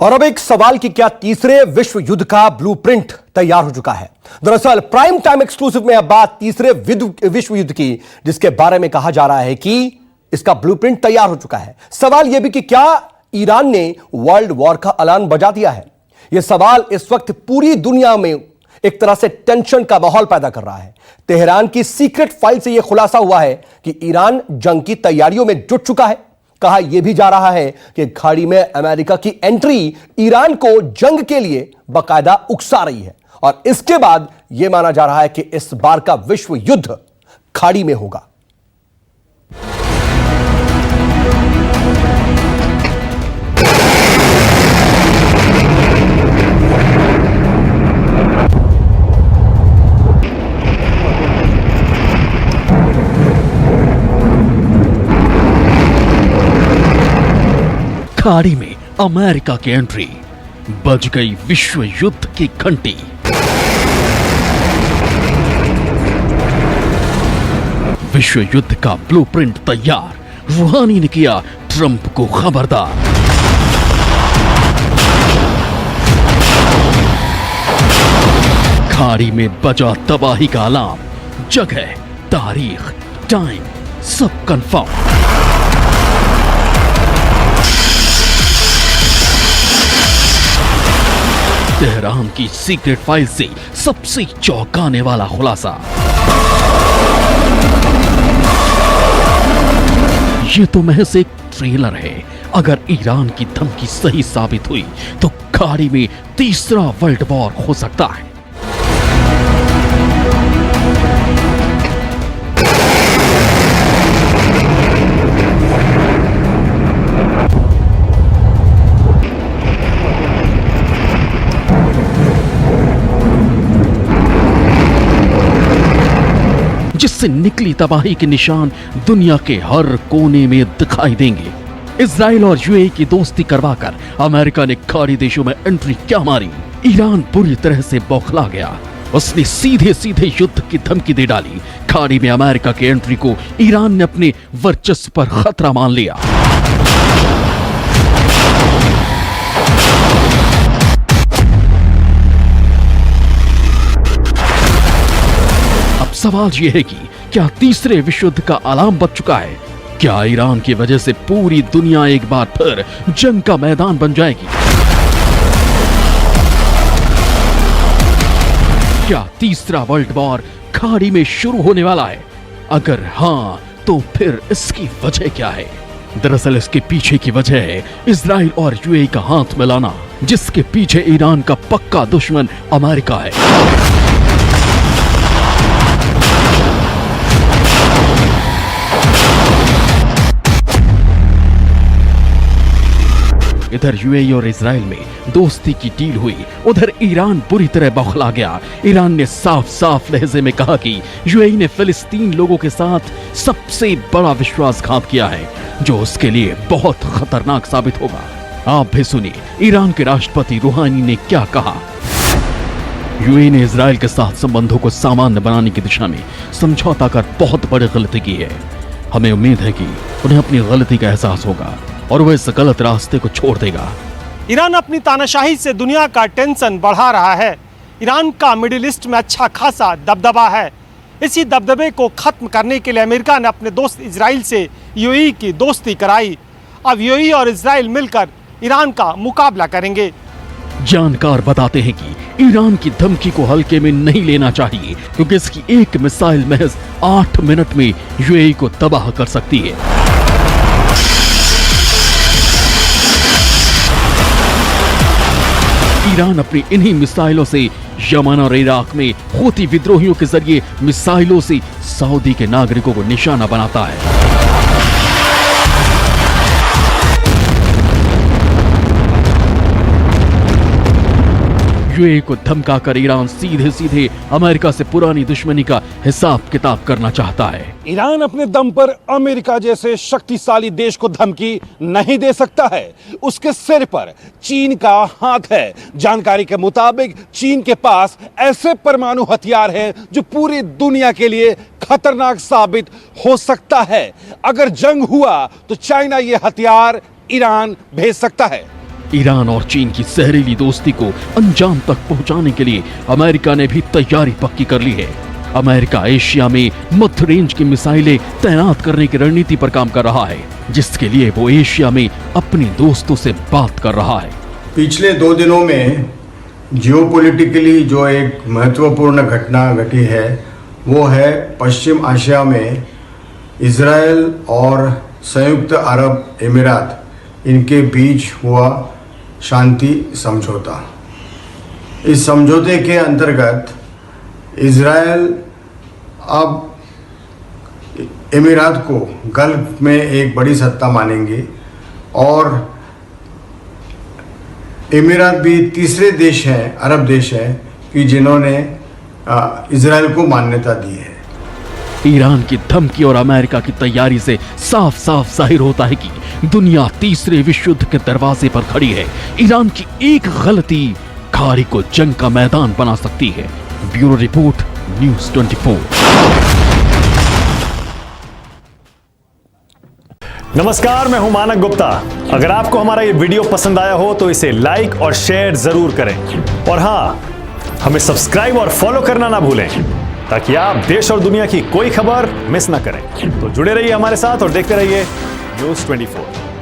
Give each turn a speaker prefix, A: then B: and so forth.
A: और अब एक सवाल कि क्या तीसरे विश्व युद्ध का ब्लूप्रिंट तैयार हो चुका है। दरअसल प्राइम टाइम एक्सक्लूसिव में अब बात तीसरे विश्व युद्ध की, जिसके बारे में कहा जा रहा है कि इसका ब्लूप्रिंट तैयार हो चुका है। सवाल यह भी कि क्या ईरान ने वर्ल्ड वॉर का अलार्म बजा दिया है। यह सवाल इस वक्त पूरी दुनिया में एक तरह से टेंशन का माहौल पैदा कर रहा है। तेहरान की सीक्रेट फाइल से यह खुलासा हुआ है कि ईरान जंग की तैयारियों में जुट चुका है। कहा यह भी जा रहा है कि खाड़ी में अमेरिका की एंट्री ईरान को जंग के लिए बाकायदा उकसा रही है और इसके बाद यह माना जा रहा है कि इस बार का विश्व युद्ध खाड़ी में होगा।
B: खाड़ी में अमेरिका की एंट्री, बज गई विश्व युद्ध की घंटी। विश्व युद्ध का ब्लूप्रिंट तैयार, रूहानी ने किया ट्रंप को खबरदार। खाड़ी में बजा तबाही का अलार्म, जगह, तारीख, टाइम सब कंफर्म। तेहरान की सीक्रेट फाइल से सबसे चौंकाने वाला खुलासा। ये तो महज एक ट्रेलर है। अगर ईरान की धमकी सही साबित हुई तो खाड़ी में तीसरा वर्ल्ड वॉर हो सकता है। जिससे निकली तबाही के निशान दुनिया के हर कोने में दिखाई देंगे। इजराइल और यूएई की दोस्ती करवाकर अमेरिका ने खाड़ी देशों में एंट्री क्या मारी। ईरान बुरी तरह से बौखला गया। उसने सीधे सीधे युद्ध की धमकी दे डाली। खाड़ी में अमेरिका की एंट्री को ईरान ने अपने वर्चस्व पर खतरा मान लिया। सवाल यह है कि क्या तीसरे विश्व युद्ध का अलार्म बज चुका है। क्या ईरान की वजह से पूरी दुनिया एक बार फिर जंग का मैदान बन जाएगी। क्या तीसरा वर्ल्ड वॉर खाड़ी में शुरू होने वाला है। अगर हां तो फिर इसकी वजह क्या है। दरअसल इसके पीछे की वजह है इजराइल और यूएई का हाथ मिलाना, जिसके पीछे ईरान का पक्का दुश्मन अमेरिका है। इधर यूएई और इजराइल में दोस्ती की डील हुई, उधर ईरान बुरी तरह बौखला गया। ईरान ने साफ साफ लहजे में कहा कि यूएई ने फिलिस्तीन लोगों के साथ सबसे बड़ा विश्वासघात किया है, जो उसके लिए बहुत खतरनाक साबित होगा। आप भी सुनिए ईरान के राष्ट्रपति रूहानी ने क्या कहा। यूएई ने इजराइल के साथ संबंधों को सामान्य बनाने की दिशा में समझौता कर बहुत बड़ी गलती की है। हमें उम्मीद है कि उन्हें अपनी गलती का एहसास होगा और वह इस गलत रास्ते को छोड़ देगा।
C: ईरान अपनी तानाशाही से दुनिया का टेंशन बढ़ा रहा है। ईरान का मिडिल ईस्ट में अच्छा खासा दबदबा है। इसी दबदबे को खत्म करने के लिए अमेरिका ने अपने दोस्त इजराइल से यूएई की दोस्ती कराई। अब यूएई और इजराइल मिलकर ईरान का मुकाबला करेंगे।
B: जानकार बताते हैं कि ईरान की धमकी को हल्के में नहीं लेना चाहिए, क्योंकि इसकी एक मिसाइल महज 8 मिनट में यूएई को तबाह कर सकती है। ईरान अपनी इन्हीं मिसाइलों से यमन और इराक में हूती विद्रोहियों के जरिए मिसाइलों से सऊदी के नागरिकों को निशाना बनाता है। यूएई को धमकाकर ईरान सीधे सीधे अमेरिका से पुरानी दुश्मनी का हिसाब किताब करना चाहता है।
D: ईरान अपने दम पर अमेरिका जैसे शक्तिशाली देश को धमकी नहीं दे सकता है। उसके सिर पर चीन का हाथ है। जानकारी के मुताबिक चीन के पास ऐसे परमाणु हथियार हैं जो पूरी दुनिया के लिए खतरनाक साबित हो सकता है। अगर जंग हुआ तो चाइना ये हथियार ईरान भेज सकता है।
B: ईरान और चीन की जहरीली दोस्ती को अंजाम तक पहुंचाने के लिए अमेरिका ने भी तैयारी पक्की कर ली है। अमेरिका एशिया में मध्य रेंज की मिसाइलें तैनात करने की रणनीति पर काम कर रहा है, जिसके लिए वो एशिया में अपने दोस्तों से बात कर रहा है।
E: पिछले 2 दिनों में जियोपॉलिटिकली जो एक महत्वपूर्ण घटना घटी है वो है पश्चिम एशिया में इजराइल और संयुक्त अरब अमीरात इनके बीच हुआ शांति समझौता। इस समझौते के अंतर्गत इजराइल अब अमीरात को गल्फ में एक बड़ी सत्ता मानेंगे और अमीरात भी तीसरे देश हैं, अरब देश हैं कि जिन्होंने इजराइल को मान्यता दी है।
B: ईरान की धमकी और अमेरिका की तैयारी से साफ साफ जाहिर होता है कि दुनिया तीसरे विश्व युद्ध के दरवाजे पर खड़ी है। ईरान की एक गलती खाड़ी को जंग का मैदान बना सकती है। Bureau report, news 24।
F: नमस्कार, मैं हूं मानक गुप्ता। अगर आपको हमारा ये वीडियो पसंद आया हो तो इसे लाइक और शेयर जरूर करें और हाँ, हमें सब्सक्राइब और फॉलो करना ना भूलें ताकि आप देश और दुनिया की कोई खबर मिस ना करें। तो जुड़े रहिए हमारे साथ और देखते रहिए न्यूज़ 24।